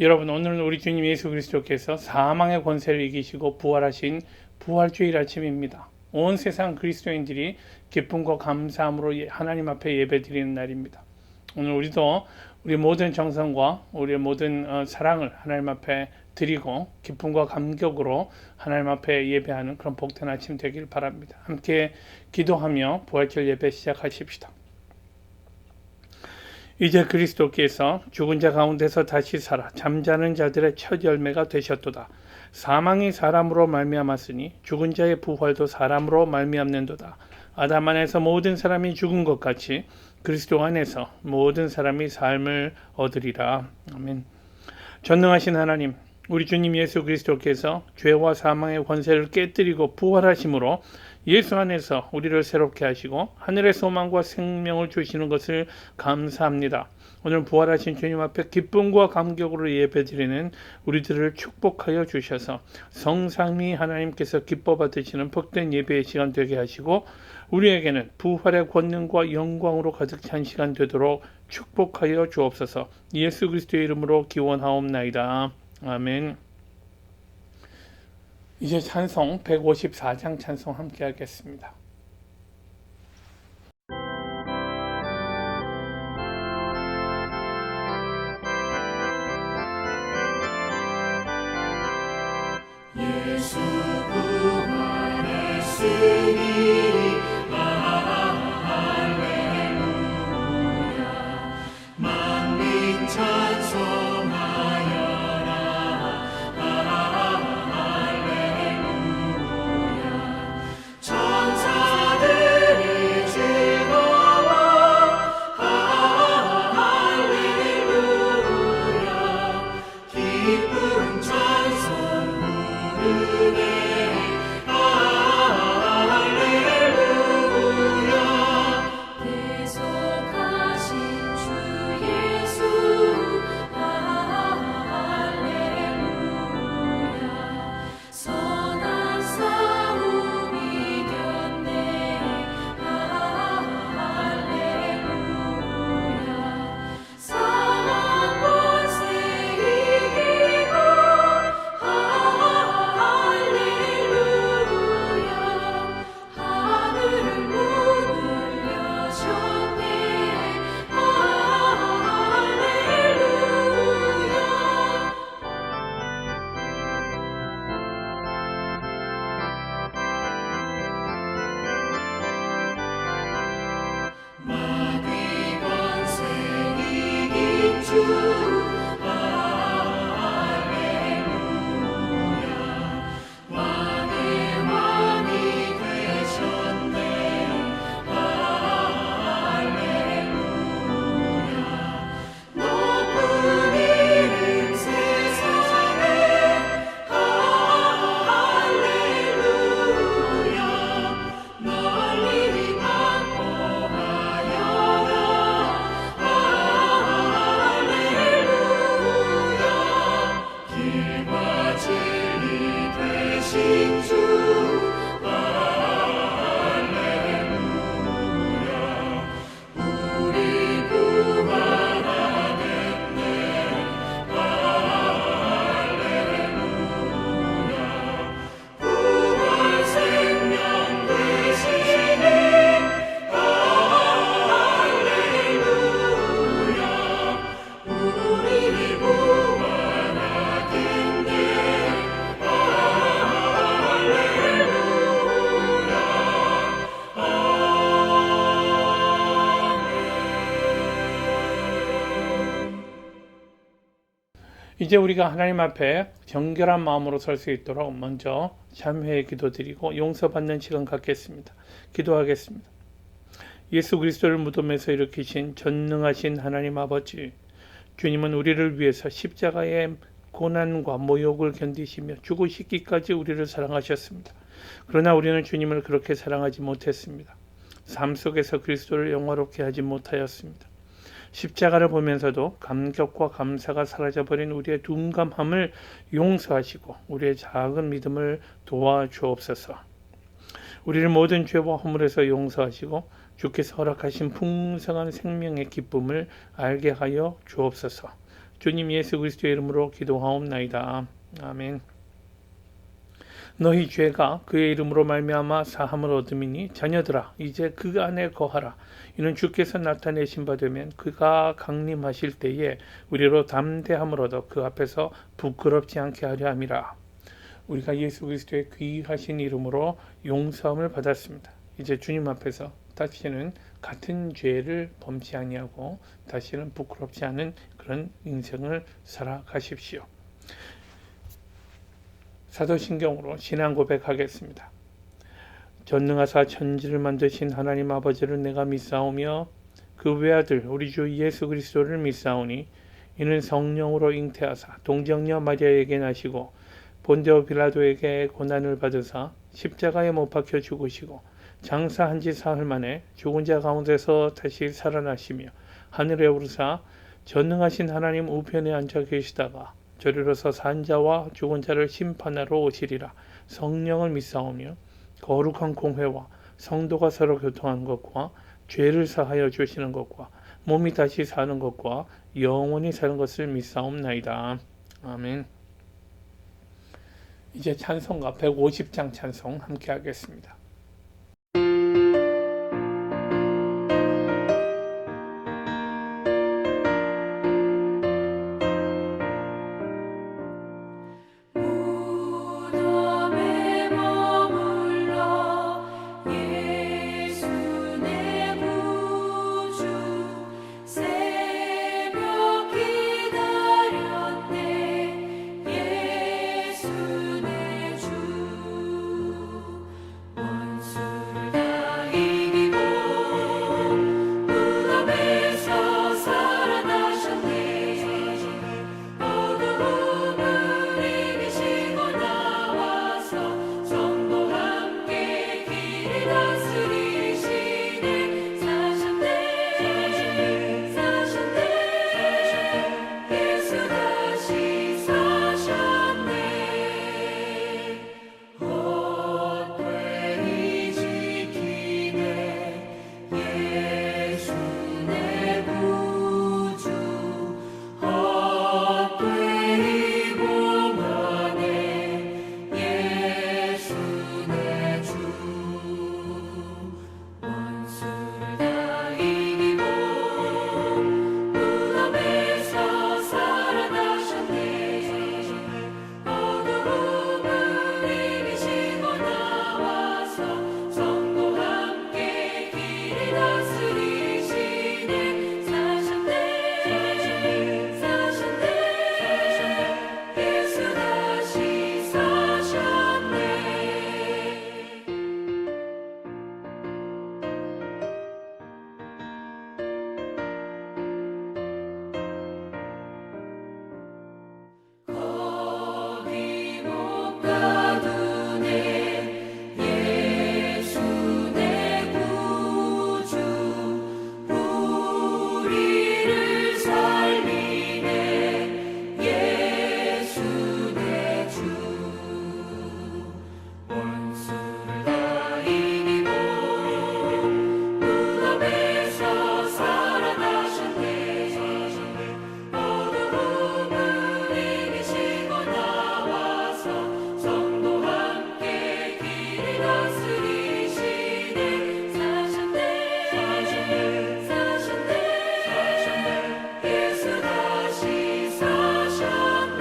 여러분, 오늘은 우리 주님 예수 그리스도께서 사망의 권세를 이기시고 부활하신 부활주일 아침입니다. 온 세상 그리스도인들이 기쁨과 감사함으로 하나님 앞에 예배드리는 날입니다. 오늘 우리도 우리 모든 정성과 우리의 모든 사랑을 하나님 앞에 드리고 기쁨과 감격으로 하나님 앞에 예배하는 그런 복된 아침 되길 바랍니다. 함께 기도하며 부활절 예배 시작하십시다. 이제 그리스도께서 죽은 자 가운데서 다시 살아 잠자는 자들의 첫 열매가 되셨도다. 사망이 사람으로 말미암았으니 죽은 자의 부활도 사람으로 말미암는도다. 아담 안에서 모든 사람이 죽은 것 같이 그리스도 안에서 모든 사람이 삶을 얻으리라. 아멘. 전능하신 하나님, 우리 주님 예수 그리스도께서 죄와 사망의 권세를 깨뜨리고 부활하심으로 예수 안에서 우리를 새롭게 하시고 하늘의 소망과 생명을 주시는 것을 감사합니다. 오늘 부활하신 주님 앞에 기쁨과 감격으로 예배드리는 우리들을 축복하여 주셔서 성삼위 하나님께서 기뻐 받으시는 복된 예배의 시간 되게 하시고 우리에게는 부활의 권능과 영광으로 가득 찬 시간 되도록 축복하여 주옵소서. 예수 그리스도의 이름으로 기원하옵나이다. 아멘. 이제 찬송 154장 찬송 함께 하겠습니다. 예수 부활했으니 할렐루야 만민 찬송하여라 할렐루야 천사들이 즐거워 할렐루야 기쁨 찬송 부르네 이제 우리가 하나님 앞에 정결한 마음으로 설 수 있도록 먼저 참회의 기도드리고 용서받는 시간 갖겠습니다. 기도하겠습니다. 예수 그리스도를 무덤에서 일으키신 전능하신 하나님 아버지, 주님은 우리를 위해서 십자가의 고난과 모욕을 견디시며 죽으시기까지 우리를 사랑하셨습니다. 그러나 우리는 주님을 그렇게 사랑하지 못했습니다. 삶 속에서 그리스도를 영화롭게 하지 못하였습니다. 십자가를 보면서도 감격과 감사가 사라져버린 우리의 둔감함을 용서하시고 우리의 작은 믿음을 도와주옵소서. 우리를 모든 죄와 허물에서 용서하시고 주께서 허락하신 풍성한 생명의 기쁨을 알게 하여 주옵소서. 주님 예수 그리스도의 이름으로 기도하옵나이다. 아멘. 너희 죄가 그의 이름으로 말미암아 사함을 얻음이니 자녀들아 이제 그 안에 거하라. 이는 주께서 나타내신 바 되면 그가 강림하실 때에 우리로 담대함을 얻어 그 앞에서 부끄럽지 않게 하려 함이라. 우리가 예수 그리스도의 귀하신 이름으로 용서함을 받았습니다. 이제 주님 앞에서 다시는 같은 죄를 범치 아니하고 다시는 부끄럽지 않은 그런 인생을 살아가십시오. 사도신경으로 신앙 고백하겠습니다. 전능하사 천지를 만드신 하나님 아버지를 내가 믿사오며 그 외아들 우리 주 예수 그리스도를 믿사오니 이는 성령으로 잉태하사 동정녀 마리아에게 나시고 본디오 빌라도에게 고난을 받으사 십자가에 못 박혀 죽으시고 장사한 지 사흘 만에 죽은 자 가운데서 다시 살아나시며 하늘에 오르사 전능하신 하나님 우편에 앉아 계시다가 저리로서 산 자와 죽은 자를 심판하러 오시리라. 성령을 믿사오며 거룩한 공회와 성도가 서로 교통하는 것과 죄를 사하여 주시는 것과 몸이 다시 사는 것과 영원히 사는 것을 믿사옵나이다. 아멘. 이제 찬송가 150장 찬송 함께 하겠습니다. 무덤에 머물러 예수 내 구주 새벽 기다렸네 예수 내 주 원수를 다 이기고 무덤에서 살아나셨네 어두움을 이기시고 나와서 성도 함께 길을 다스리시네 사셨네 예수 다시 사셨네 헛되이 지키네 예수 내 구주 헛되이 봉하네 예수 내 주 원수를 다 이기고 무덤에서 살아나셨네 어두움을 이기시고 나와서 성도 함께 길을 다스리시네 사셨네 예수 다시 사셨네 거기 못 가두네 예수 내 구주 우리를 살리네 예수 내 주 원수를 다 이기고 무덤에서 살아나셨네 어두움을 이기시고 나와서 성도 함께 길을 다스리시네 사셨네 예수 다시 사셨네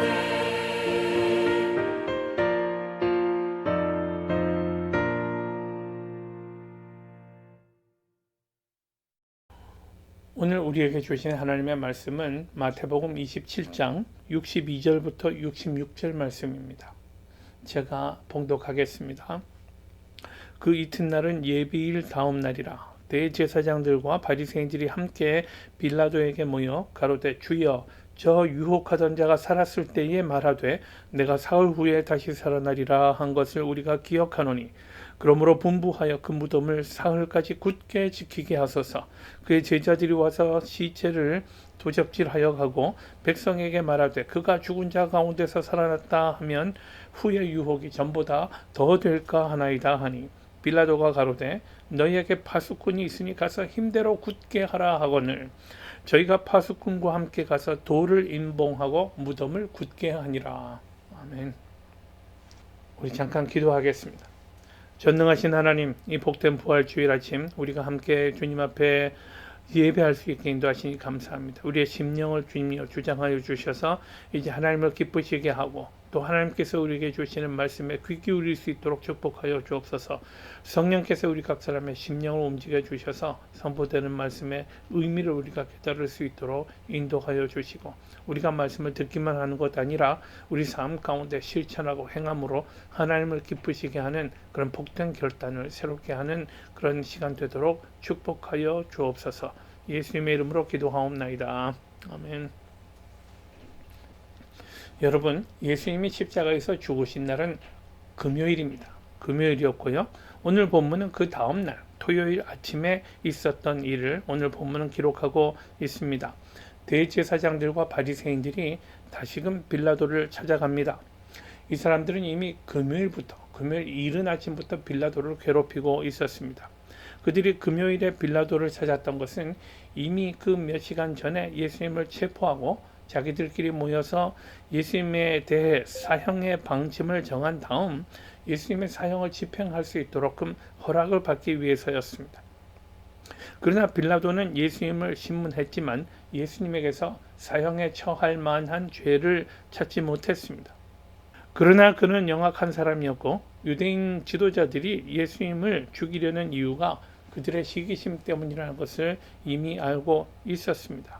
오늘 우리에게 주신 하나님의 말씀은 마태복음 27장 62절부터 66절 말씀입니다. 제가 봉독하겠습니다. 그 이튿날은 예비일 다음 날이라. 대제사장들과 바리새인들이 함께 빌라도에게 모여 가로되 주여 저 유혹하던 자가 살았을 때에 말하되 내가 사흘 후에 다시 살아나리라 한 것을 우리가 기억하노니 그러므로 분부하여 그 무덤을 사흘까지 굳게 지키게 하소서. 그의 제자들이 와서 시체를 도적질하여 가고 백성에게 말하되 그가 죽은 자 가운데서 살아났다 하면 후의 유혹이 전보다 더 될까 하나이다 하니 빌라도가 가로되 너희에게 파수꾼이 있으니 가서 힘대로 굳게 하라 하거늘 저희가 파수꾼과 함께 가서 돌을 인봉하고 무덤을 굳게 하니라. 아멘. 우리 잠깐 기도하겠습니다. 전능하신 하나님, 이 복된 부활 주일 아침 우리가 함께 주님 앞에 예배할 수 있게 인도하시니 감사합니다. 우리의 심령을 주님이여 주장하여 주셔서 이제 하나님을 기쁘시게 하고 또 하나님께서 우리에게 주시는 말씀에 귀 기울일 수 있도록 축복하여 주옵소서. 성령께서 우리 각 사람의 심령을 움직여 주셔서 선포되는 말씀의 의미를 우리가 깨달을 수 있도록 인도하여 주시고 우리가 말씀을 듣기만 하는 것 아니라 우리 삶 가운데 실천하고 행함으로 하나님을 기쁘시게 하는 그런 복된 결단을 새롭게 하는 그런 시간 되도록 축복하여 주옵소서. 예수님의 이름으로 기도하옵나이다. 아멘. 여러분, 예수님이 십자가에서 죽으신 날은 금요일입니다. 금요일이었고요. 오늘 본문은 그 다음 날 토요일 아침에 있었던 일을 오늘 본문은 기록하고 있습니다. 대제사장들과 바리새인들이 다시금 빌라도를 찾아갑니다. 이 사람들은 이미 금요일부터 금요일 이른 아침부터 빌라도를 괴롭히고 있었습니다. 그들이 금요일에 빌라도를 찾았던 것은 이미 그 몇 시간 전에 예수님을 체포하고 자기들끼리 모여서 예수님에 대해 사형의 방침을 정한 다음 예수님의 사형을 집행할 수 있도록 허락을 받기 위해서였습니다. 그러나 빌라도는 예수님을 신문했지만 예수님에게서 사형에 처할 만한 죄를 찾지 못했습니다. 그러나 그는 영악한 사람이었고 유대인 지도자들이 예수님을 죽이려는 이유가 그들의 시기심 때문이라는 것을 이미 알고 있었습니다.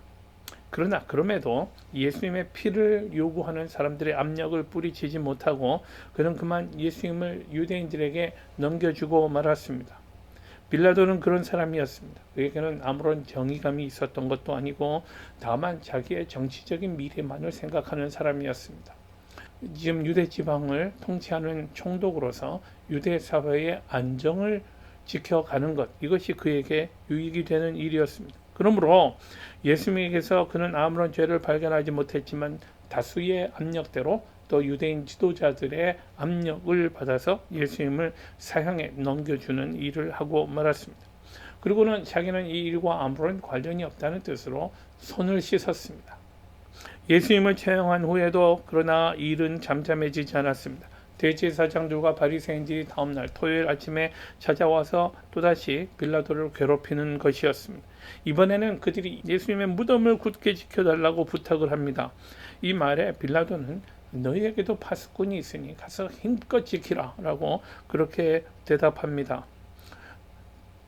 그러나 그럼에도 예수님의 피를 요구하는 사람들의 압력을 뿌리치지 못하고 그는 그만 예수님을 유대인들에게 넘겨주고 말았습니다. 빌라도는 그런 사람이었습니다. 그에게는 아무런 정의감이 있었던 것도 아니고 다만 자기의 정치적인 미래만을 생각하는 사람이었습니다. 지금 유대 지방을 통치하는 총독으로서 유대 사회의 안정을 지켜가는 것, 이것이 그에게 유익이 되는 일이었습니다. 그러므로 예수님에게서 그는 아무런 죄를 발견하지 못했지만 다수의 압력대로 또 유대인 지도자들의 압력을 받아서 예수님을 사형에 넘겨주는 일을 하고 말았습니다. 그리고는 자기는 이 일과 아무런 관련이 없다는 뜻으로 손을 씻었습니다. 예수님을 처형한 후에도 그러나 일은 잠잠해지지 않았습니다. 대제사장들과 바리새인들이 다음날 토요일 아침에 찾아와서 또다시 빌라도를 괴롭히는 것이었습니다. 이번에는 그들이 예수님의 무덤을 굳게 지켜달라고 부탁을 합니다. 이 말에 빌라도는 너희에게도 파수꾼이 있으니 가서 힘껏 지키라 라고 그렇게 대답합니다.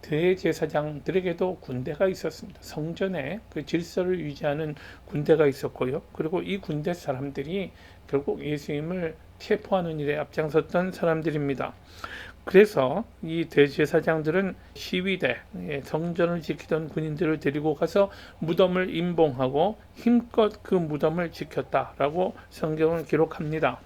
대제사장들에게도 군대가 있었습니다. 성전에 그 질서를 유지하는 군대가 있었고요. 그리고 이 군대 사람들이 결국 예수님을 체포하는 일에 앞장섰던 사람들입니다. 그래서 이 대제사장들은 시위대, 성전을 지키던 군인들을 데리고 가서 무덤을 임봉하고 힘껏 그 무덤을 지켰다라고 성경은 기록합니다.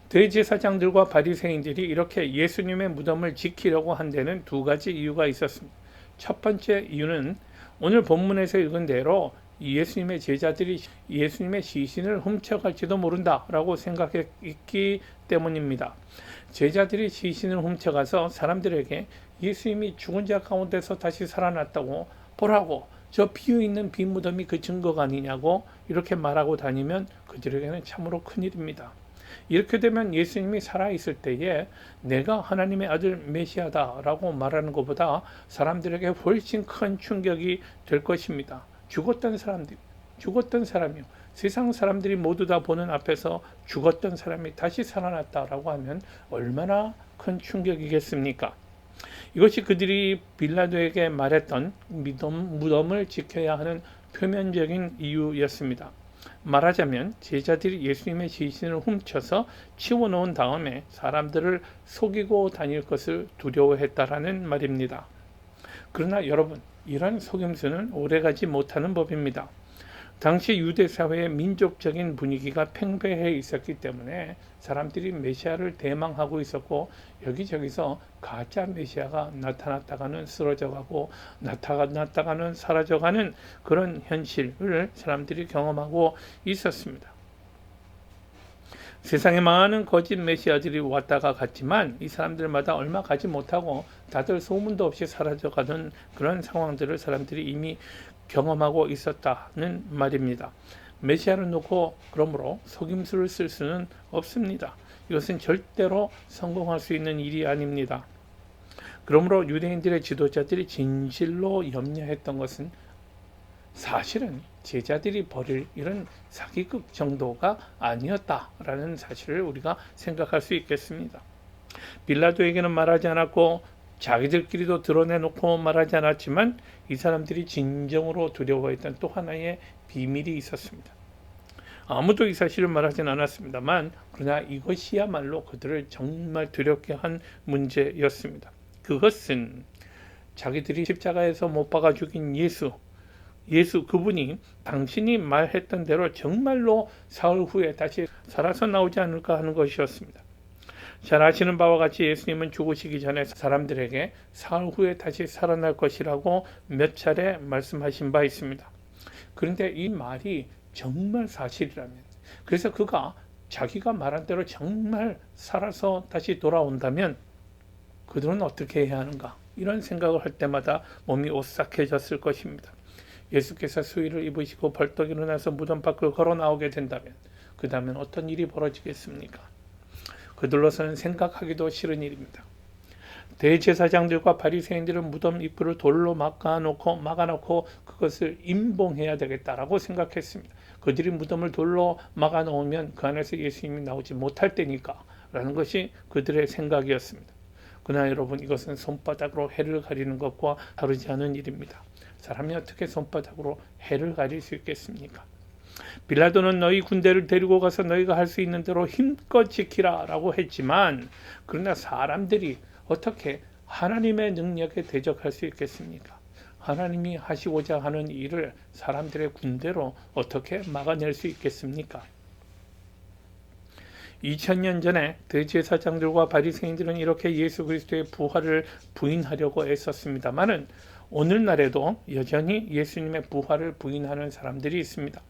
대제사장들과 바리새인들이 이렇게 예수님의 무덤을 지키려고 한 데는 두 가지 이유가 있었습니다. 첫 번째 이유는 오늘 본문에서 읽은 대로 예수님의 제자들이 예수님의 시신을 훔쳐갈지도 모른다라고 생각했기 때문입니다. 제자들이 시신을 훔쳐가서 사람들에게 예수님이 죽은 자 가운데서 다시 살아났다고 보라고 저 비어있는 빈 무덤이 그 증거가 아니냐고 이렇게 말하고 다니면 그들에게는 참으로 큰일입니다. 이렇게 되면 예수님이 살아있을 때에 내가 하나님의 아들 메시아다라고 말하는 것보다 사람들에게 훨씬 큰 충격이 될 것입니다. 죽었던 사람이요. 세상 사람들이 모두 다 보는 앞에서 죽었던 사람이 다시 살아났다라고 하면 얼마나 큰 충격이겠습니까? 이것이 그들이 빌라도에게 말했던 무덤을 지켜야 하는 표면적인 이유였습니다. 말하자면 제자들이 예수님의 시신을 훔쳐서 치워놓은 다음에 사람들을 속이고 다닐 것을 두려워했다라는 말입니다. 그러나 여러분, 이런 속임수는 오래가지 못하는 법입니다. 당시 유대 사회의 민족적인 분위기가 팽배해 있었기 때문에 사람들이 메시아를 대망하고 있었고 여기저기서 가짜 메시아가 나타났다가는 쓰러져가고 나타났다가는 사라져가는 그런 현실을 사람들이 경험하고 있었습니다. 세상에 많은 거짓 메시아들이 왔다가 갔지만 이 사람들마다 얼마 가지 못하고 다들 소문도 없이 사라져가는 그런 상황들을 사람들이 이미 경험하고 있었다는 말입니다. 메시아를 놓고 그러므로 속임수를 쓸 수는 없습니다. 이것은 절대로 성공할 수 있는 일이 아닙니다. 그러므로 유대인들의 지도자들이 진실로 염려했던 것은 사실은 제자들이 벌일 이런 사기극 정도가 아니었다라는 사실을 우리가 생각할 수 있겠습니다. 빌라도에게는 말하지 않았고 자기들끼리도 드러내놓고 말하지 않았지만 이 사람들이 진정으로 두려워했던 또 하나의 비밀이 있었습니다. 아무도 이 사실을 말하지는 않았습니다만 그러나 이것이야말로 그들을 정말 두렵게 한 문제였습니다. 그것은 자기들이 십자가에서 못 박아 죽인 예수 그분이 당신이 말했던 대로 정말로 사흘 후에 다시 살아서 나오지 않을까 하는 것이었습니다. 잘 아시는 바와 같이 예수님은 죽으시기 전에 사람들에게 사흘 후에 다시 살아날 것이라고 몇 차례 말씀하신 바 있습니다. 그런데 이 말이 정말 사실이라면, 그래서 그가 자기가 말한 대로 정말 살아서 다시 돌아온다면 그들은 어떻게 해야 하는가? 이런 생각을 할 때마다 몸이 오싹해졌을 것입니다. 예수께서 수의를 입으시고 벌떡 일어나서 무덤 밖을 걸어 나오게 된다면 그 다음엔 어떤 일이 벌어지겠습니까? 그들로서는 생각하기도 싫은 일입니다. 대제사장들과 바리새인들은 무덤 입구를 돌로 막아놓고 그것을 임봉해야 되겠다라고 생각했습니다. 그들이 무덤을 돌로 막아놓으면 그 안에서 예수님이 나오지 못할 때니까 라는 것이 그들의 생각이었습니다. 그러나 여러분, 이것은 손바닥으로 해를 가리는 것과 다르지 않은 일입니다. 사람이 어떻게 손바닥으로 해를 가릴 수 있겠습니까? 빌라도는 너희 군대를 데리고 가서 너희가 할 수 있는 대로 힘껏 지키라 라고 했지만, 그러나 사람들이 어떻게 하나님의 능력에 대적할 수 있겠습니까? 하나님이 하시고자 하는 일을 사람들의 군대로 어떻게 막아낼 수 있겠습니까? 2000년 전에 대제사장들과 바리새인들은 이렇게 예수 그리스도의 부활을 부인하려고 애썼습니다만은 오늘날에도 여전히 예수님의 부활을 부인하는 사람들이 있습니다.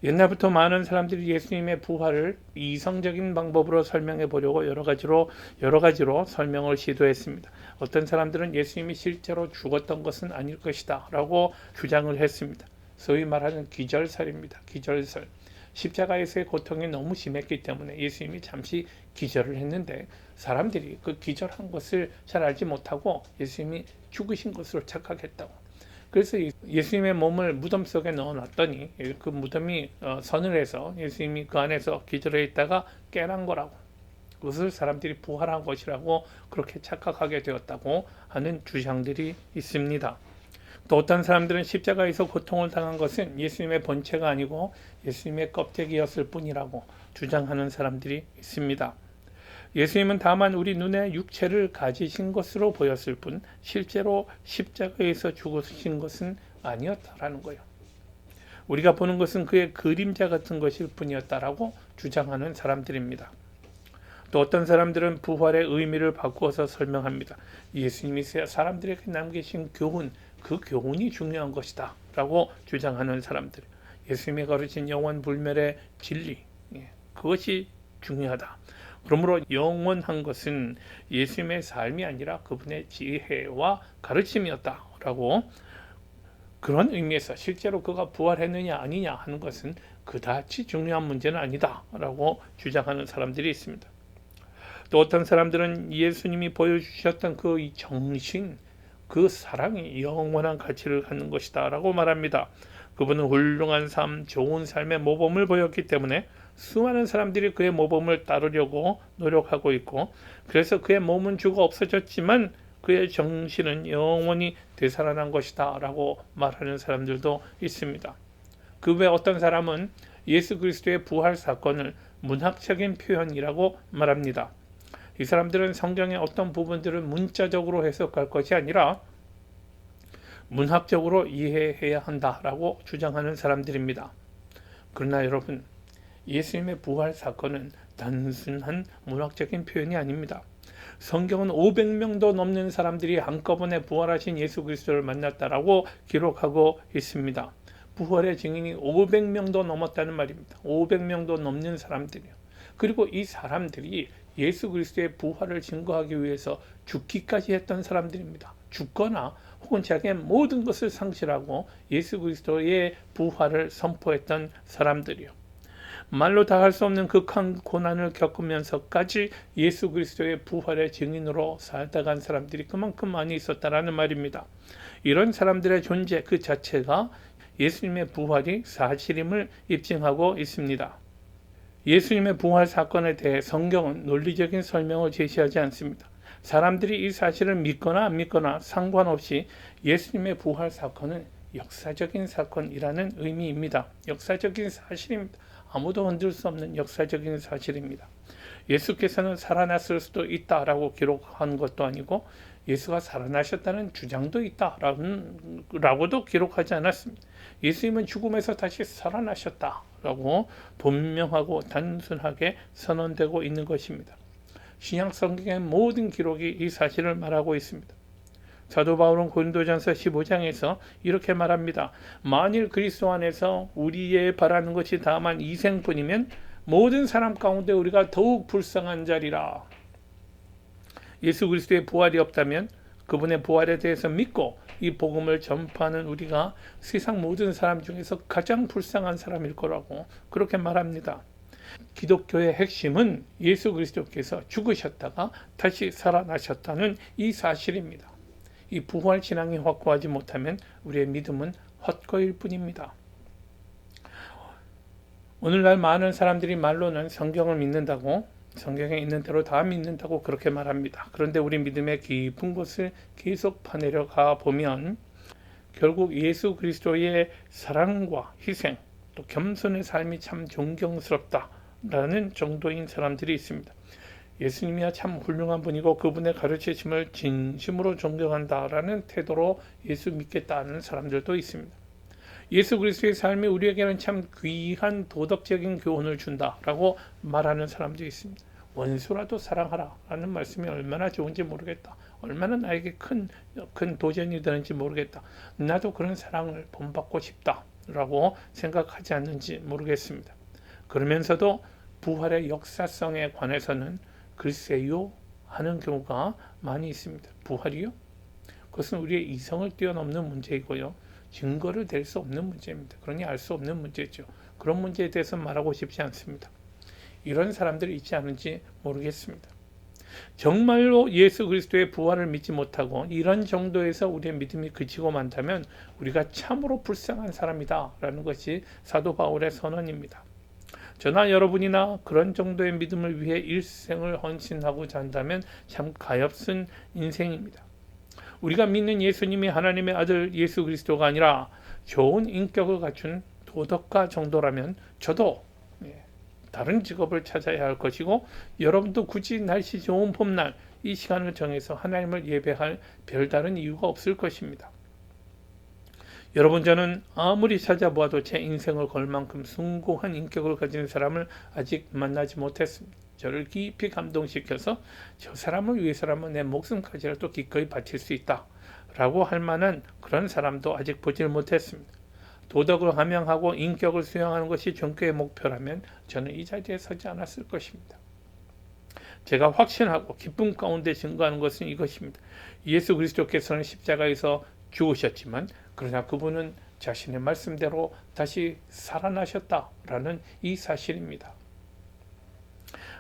옛날부터 많은 사람들이 예수님의 부활을 이성적인 방법으로 설명해 보려고 여러 가지로 설명을 시도했습니다. 어떤 사람들은 예수님이 실제로 죽었던 것은 아닐 것이다 라고 주장을 했습니다. 소위 말하는 기절설입니다. 기절설. 십자가에서의 고통이 너무 심했기 때문에 예수님이 잠시 기절을 했는데 사람들이 그 기절한 것을 잘 알지 못하고 예수님이 죽으신 것으로 착각했다고. 그래서 예수님의 몸을 무덤 속에 넣어놨더니 그 무덤이 서늘해서 예수님이 그 안에서 기절해 있다가 깨난 거라고, 그것을 사람들이 부활한 것이라고 그렇게 착각하게 되었다고 하는 주장들이 있습니다. 또 어떤 사람들은 십자가에서 고통을 당한 것은 예수님의 본체가 아니고 예수님의 껍데기였을 뿐이라고 주장하는 사람들이 있습니다. 예수님은 다만 우리 눈에 육체를 가지신 것으로 보였을 뿐 실제로 십자가에서 죽으신 것은 아니었다라는 거예요. 우리가 보는 것은 그의 그림자 같은 것일 뿐이었다라고 주장하는 사람들입니다. 또 어떤 사람들은 부활의 의미를 바꾸어서 설명합니다. 예수님이 사람들에게 남기신 교훈, 그 교훈이 중요한 것이다 라고 주장하는 사람들, 예수님이 가르친 영원 불멸의 진리, 그것이 중요하다. 그러므로 영원한 것은 예수님의 삶이 아니라 그분의 지혜와 가르침이었다라고, 그런 의미에서 실제로 그가 부활했느냐 아니냐 하는 것은 그다지 중요한 문제는 아니다라고 주장하는 사람들이 있습니다. 또 어떤 사람들은 예수님이 보여주셨던 그 정신, 그 사랑이 영원한 가치를 갖는 것이다 라고 말합니다. 그분은 훌륭한 삶, 좋은 삶의 모범을 보였기 때문에 수많은 사람들이 그의 모범을 따르려고 노력하고 있고, 그래서 그의 몸은 죽어 없어졌지만 그의 정신은 영원히 되살아난 것이다 라고 말하는 사람들도 있습니다. 그 외 어떤 사람은 예수 그리스도의 부활 사건을 문학적인 표현이라고 말합니다. 이 사람들은 성경의 어떤 부분들을 문자적으로 해석할 것이 아니라 문학적으로 이해해야 한다라고 주장하는 사람들입니다. 그러나 여러분, 예수님의 부활 사건은 단순한 문학적인 표현이 아닙니다. 성경은 500명도 넘는 사람들이 한꺼번에 부활하신 예수 그리스도를 만났다라고 기록하고 있습니다. 부활의 증인이 500명도 넘었다는 말입니다. 500명도 넘는 사람들이요. 그리고 이 사람들이 예수 그리스도의 부활을 증거하기 위해서 죽기까지 했던 사람들입니다. 죽거나 혹은 자기의 모든 것을 상실하고 예수 그리스도의 부활을 선포했던 사람들이요. 말로 다 할 수 없는 극한 고난을 겪으면서까지 예수 그리스도의 부활의 증인으로 살다간 사람들이 그만큼 많이 있었다라는 말입니다. 이런 사람들의 존재 그 자체가 예수님의 부활이 사실임을 입증하고 있습니다. 예수님의 부활 사건에 대해 성경은 논리적인 설명을 제시하지 않습니다. 사람들이 이 사실을 믿거나 안 믿거나 상관없이 예수님의 부활 사건은 역사적인 사건이라는 의미입니다. 역사적인 사실입니다. 아무도 흔들 수 없는 역사적인 사실입니다. 예수께서는 살아났을 수도 있다라고 기록한 것도 아니고 예수가 살아나셨다는 주장도 있다라고도 기록하지 않았습니다. 예수님은 죽음에서 다시 살아나셨다라고 분명하고 단순하게 선언되고 있는 것입니다. 신약 성경의 모든 기록이 이 사실을 말하고 있습니다. 사도 바울은 고린도전서 15장에서 이렇게 말합니다. 만일 그리스도 안에서 우리의 바라는 것이 다만 이생뿐이면 모든 사람 가운데 우리가 더욱 불쌍한 자리라. 예수 그리스도의 부활이 없다면 그분의 부활에 대해서 믿고 이 복음을 전파하는 우리가 세상 모든 사람 중에서 가장 불쌍한 사람일 거라고 그렇게 말합니다. 기독교의 핵심은 예수 그리스도께서 죽으셨다가 다시 살아나셨다는 이 사실입니다. 이 부활 신앙이 확고하지 못하면 우리의 믿음은 헛거일 뿐입니다. 오늘날 많은 사람들이 말로는 성경을 믿는다고, 성경에 있는 대로 다 믿는다고 그렇게 말합니다. 그런데 우리 믿음의 깊은 곳을 계속 파내려 가 보면 결국 예수 그리스도의 사랑과 희생, 또 겸손의 삶이 참 존경스럽다라는 정도인 사람들이 있습니다. 예수님이야 참 훌륭한 분이고 그분의 가르치심을 진심으로 존경한다라는 태도로 예수 믿겠다는 사람들도 있습니다. 예수 그리스도의 삶이 우리에게는 참 귀한 도덕적인 교훈을 준다라고 말하는 사람도 있습니다. 원수라도 사랑하라 라는 말씀이 얼마나 좋은지 모르겠다. 얼마나 나에게 큰 도전이 되는지 모르겠다. 나도 그런 사랑을 본받고 싶다라고 생각하지 않는지 모르겠습니다. 그러면서도 부활의 역사성에 관해서는 글쎄요 하는 경우가 많이 있습니다. 부활이요? 그것은 우리의 이성을 뛰어넘는 문제이고요. 증거를 댈 수 없는 문제입니다. 그러니 알 수 없는 문제죠. 그런 문제에 대해서 말하고 싶지 않습니다. 이런 사람들이 있지 않은지 모르겠습니다. 정말로 예수 그리스도의 부활을 믿지 못하고 이런 정도에서 우리의 믿음이 그치고 만다면 우리가 참으로 불쌍한 사람이다 라는 것이 사도 바울의 선언입니다. 저나 여러분이나 그런 정도의 믿음을 위해 일생을 헌신하고자 한다면 참 가엾은 인생입니다. 우리가 믿는 예수님이 하나님의 아들 예수 그리스도가 아니라 좋은 인격을 갖춘 도덕가 정도라면 저도 다른 직업을 찾아야 할 것이고 여러분도 굳이 날씨 좋은 봄날 이 시간을 정해서 하나님을 예배할 별다른 이유가 없을 것입니다. 여러분, 저는 아무리 찾아보아도 제 인생을 걸 만큼 숭고한 인격을 가진 사람을 아직 만나지 못했습니다. 저를 깊이 감동시켜서 저 사람을 위해서라면 내 목숨까지라도 기꺼이 바칠 수 있다 라고 할 만한 그런 사람도 아직 보질 못했습니다. 도덕을 함양하고 인격을 수양하는 것이 종교의 목표라면 저는 이 자리에 서지 않았을 것입니다. 제가 확신하고 기쁨 가운데 증거하는 것은 이것입니다. 예수 그리스도께서는 십자가에서 죽으셨지만 그러나 그분은 자신의 말씀대로 다시 살아나셨다라는 이 사실입니다.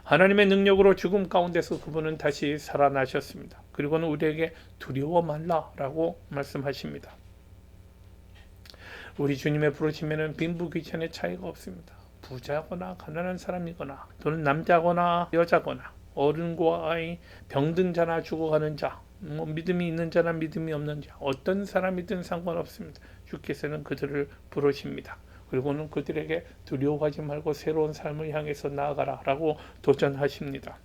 하나님의 능력으로 죽음 가운데서 그분은 다시 살아나셨습니다. 그리고는 우리에게 두려워 말라라고 말씀하십니다. 우리 주님의 부르심에는 빈부귀천의 차이가 없습니다. 부자거나 가난한 사람이거나 또는 남자거나 여자거나 어른과 아이, 병든 자나 죽어가는 자, 믿음이 있는 자나 믿음이 없는 자, 어떤 사람이든 상관없습니다. 주께서는 그들을 부르십니다. 그리고는 그들에게 두려워하지 말고 새로운 삶을 향해서 나아가라 라고 도전하십니다.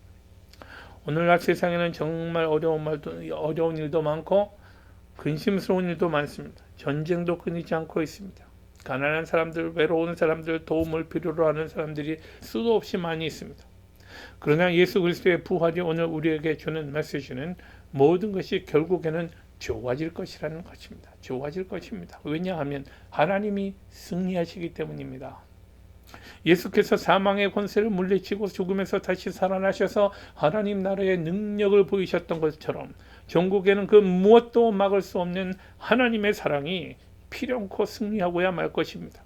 오늘날 세상에는 정말 어려운 일도 많고 근심스러운 일도 많습니다. 전쟁도 끊이지 않고 있습니다. 가난한 사람들, 외로운 사람들, 도움을 필요로 하는 사람들이 수도 없이 많이 있습니다. 그러나 예수 그리스도의 부활이 오늘 우리에게 주는 메시지는 모든 것이 결국에는 좋아질 것이라는 것입니다. 좋아질 것입니다. 왜냐하면 하나님이 승리하시기 때문입니다. 예수께서 사망의 권세를 물리치고 죽음에서 다시 살아나셔서 하나님 나라의 능력을 보이셨던 것처럼 전국에는 그 무엇도 막을 수 없는 하나님의 사랑이 필연코 승리하고야 말 것입니다.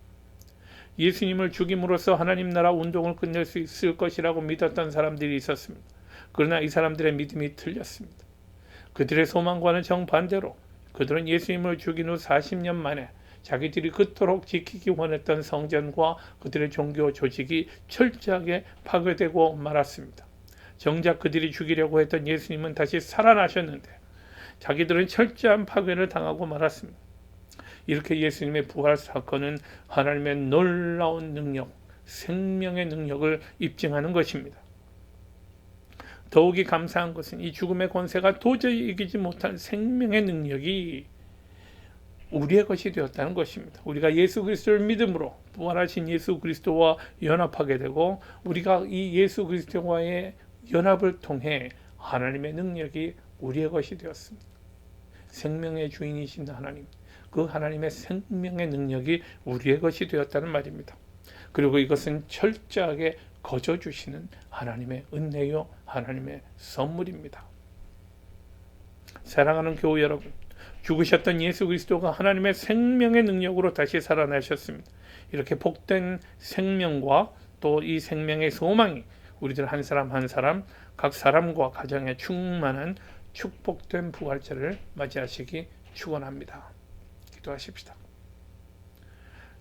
예수님을 죽임으로써 하나님 나라 운동을 끝낼 수 있을 것이라고 믿었던 사람들이 있었습니다. 그러나 이 사람들의 믿음이 틀렸습니다. 그들의 소망과는 정반대로 그들은 예수님을 죽인 후 40년 만에 자기들이 그토록 지키기 원했던 성전과 그들의 종교 조직이 철저하게 파괴되고 말았습니다. 정작 그들이 죽이려고 했던 예수님은 다시 살아나셨는데 자기들은 철저한 파괴를 당하고 말았습니다. 이렇게 예수님의 부활 사건은 하나님의 놀라운 능력, 생명의 능력을 입증하는 것입니다. 더욱이 감사한 것은 이 죽음의 권세가 도저히 이기지 못한 생명의 능력이 우리의 것이 되었다는 것입니다. 우리가 예수 그리스도를 믿음으로 부활하신 예수 그리스도와 연합하게 되고 우리가 이 예수 그리스도와의 연합을 통해 하나님의 능력이 우리의 것이 되었습니다. 생명의 주인이신 하나님, 그 하나님의 생명의 능력이 우리의 것이 되었다는 말입니다. 그리고 이것은 철저하게 거저주시는 하나님의 은혜요, 하나님의 선물입니다. 사랑하는 교우 여러분, 죽으셨던 예수 그리스도가 하나님의 생명의 능력으로 다시 살아나셨습니다. 이렇게 복된 생명과 또 이 생명의 소망이 우리들 한 사람 한 사람, 각 사람과 가정에 충만한 축복된 부활절을 맞이하시기 축원합니다. 기도하십시다.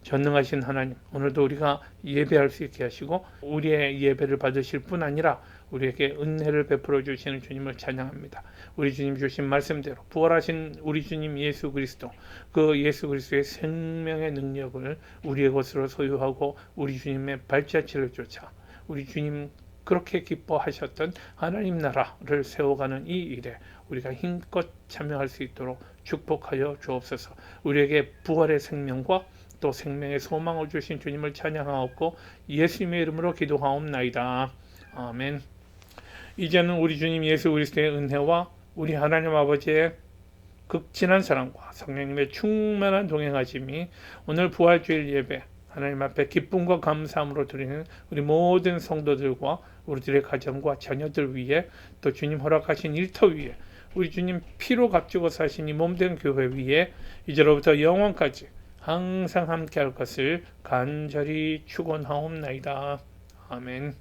전능하신 하나님, 오늘도 우리가 예배할 수 있게 하시고 우리의 예배를 받으실 뿐 아니라 우리에게 은혜를 베풀어 주시는 주님을 찬양합니다. 우리 주님 주신 말씀대로 부활하신 우리 주님 예수 그리스도, 그 예수 그리스도의 생명의 능력을 우리의 것으로 소유하고 우리 주님의 발자취를 쫓아 우리 주님 그렇게 기뻐하셨던 하나님 나라를 세워가는 이 일에 우리가 힘껏 참여할 수 있도록 축복하여 주옵소서. 우리에게 부활의 생명과 또 생명의 소망을 주신 주님을 찬양하옵고 예수님의 이름으로 기도하옵나이다. 아멘. 이제는 우리 주님 예수 그리스도의 은혜와 우리 하나님 아버지의 극진한 사랑과 성령님의 충만한 동행하심이 오늘 부활주일 예배 하나님 앞에 기쁨과 감사함으로 드리는 우리 모든 성도들과 우리들의 가정과 자녀들 위에 또 주님 허락하신 일터 위에 우리 주님 피로 값주고 사신 이 몸된 교회 위에 이제로부터 영원까지 항상 함께할 것을 간절히 축원하옵나이다. 아멘.